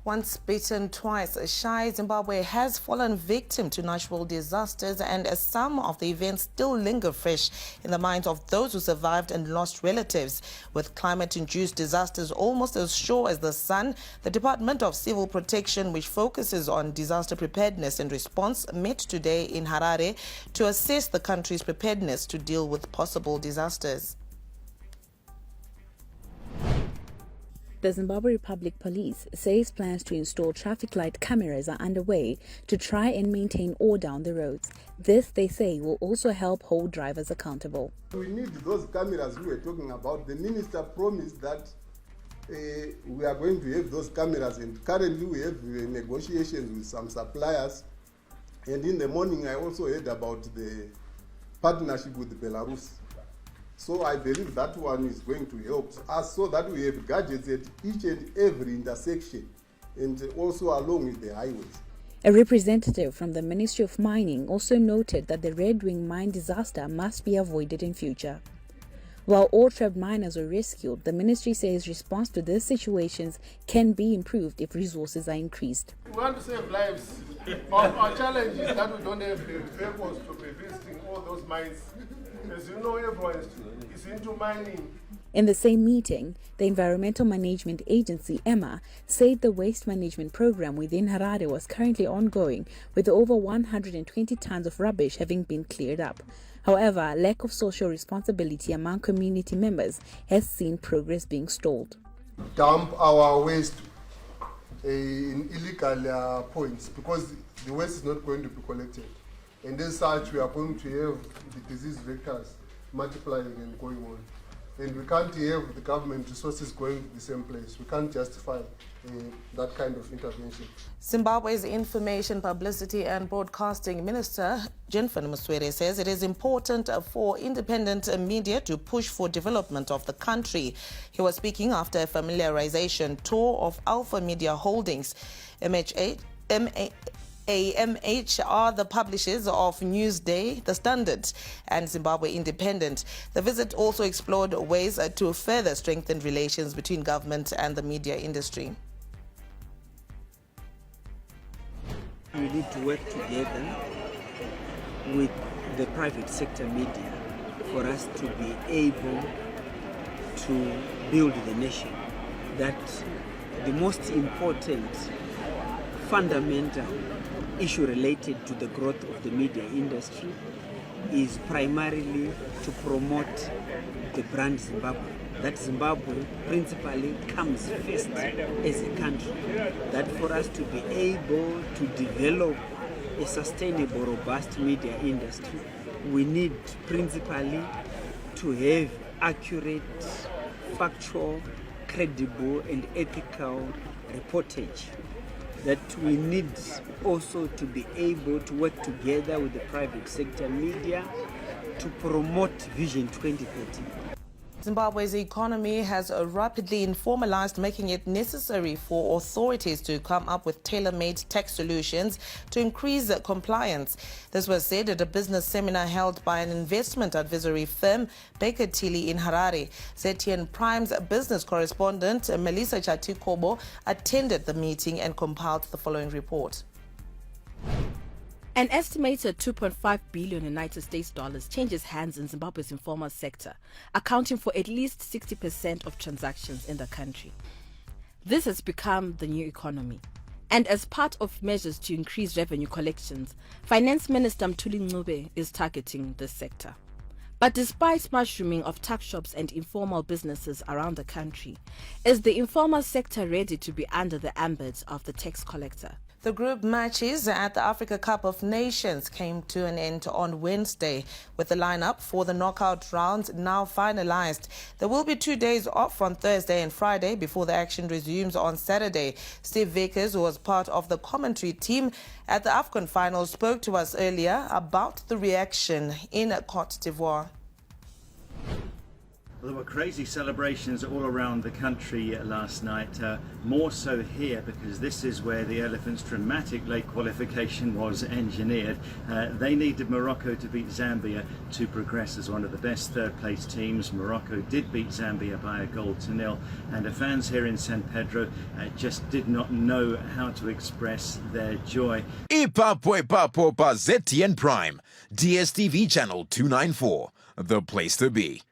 Once bitten, twice shy, Zimbabwe has fallen victim to natural disasters, and as some of the events still linger fresh in the minds of those who survived and lost relatives. With climate-induced disasters almost as sure as the sun, the Department of Civil Protection, which focuses on disaster preparedness and response, met today in Harare to assess the country's preparedness to deal with possible disasters. The Zimbabwe Republic Police says plans to install traffic light cameras are underway to try and maintain order on the roads. This, they say, will also help hold drivers accountable. We need those cameras we were talking about. The minister promised that we are going to have those cameras, and currently we have negotiations with some suppliers. And in the morning I also heard about the partnership with Belarus. So I believe that one is going to help us so that we have gadgets at each and every intersection and also along with the highways. A representative from the Ministry of Mining also noted that the Red Wing mine disaster must be avoided in future. While all trapped miners were rescued, the ministry says response to these situations can be improved if resources are increased. We want to save lives. Our challenge is that we don't have the vehicles to be visiting all those mines. As you know, everyone is into mining. In the same meeting, the Environmental Management Agency, EMA, said the waste management program within Harare was currently ongoing, with over 120 tons of rubbish having been cleared up. However, lack of social responsibility among community members has seen progress being stalled. Dump our waste in illegal points because the waste is not going to be collected. And as such, we are going to have the disease vectors multiplying and going on. And we can't have the government resources going to the same place. We can't justify that kind of intervention. Zimbabwe's Information, Publicity and Broadcasting Minister, Jenfen Muswere, says it is important for independent media to push for development of the country. He was speaking after a familiarization tour of Alpha Media Holdings. AMH are the publishers of Newsday, The Standard, and Zimbabwe Independent. The visit also explored ways to further strengthen relations between government and the media industry. We need to work together with the private sector media for us to be able to build the nation. That the most important fundamental issue related to the growth of the media industry is primarily to promote the brand Zimbabwe. That Zimbabwe principally comes first as a country. That for us to be able to develop a sustainable, robust media industry, we need principally to have accurate, factual, credible and ethical reportage. That we need also to be able to work together with the private sector media to promote Vision 2030. Zimbabwe's economy has rapidly informalized, making it necessary for authorities to come up with tailor-made tax solutions to increase compliance. This was said at a business seminar held by an investment advisory firm, Baker Tilly, in Harare. ZTN Prime's business correspondent, Melissa Chatikobo, attended the meeting and compiled the following report. An estimated $2.5 billion United States dollars changes hands in Zimbabwe's informal sector, accounting for at least 60% of transactions in the country. This has become the new economy. And as part of measures to increase revenue collections, Finance Minister Mthuli Ncube is targeting this sector. But despite mushrooming of tuck shops and informal businesses around the country, is the informal sector ready to be under the ambit of the tax collector? The group matches at the Africa Cup of Nations came to an end on Wednesday, with the lineup for the knockout rounds now finalized. There will be 2 days off on Thursday and Friday before the action resumes on Saturday. Steve Vickers, who was part of the commentary team at the AFCON final, spoke to us earlier about the reaction in Cote d'Ivoire. Well, there were crazy celebrations all around the country last night, more so here because this is where the Elephants' dramatic late qualification was engineered. They needed Morocco to beat Zambia to progress as one of the best third-place teams. Morocco did beat Zambia by 1-0, and the fans here in San Pedro just did not know how to express their joy. Ipapo pa ZTN Prime, DSTV channel 294, the place to be.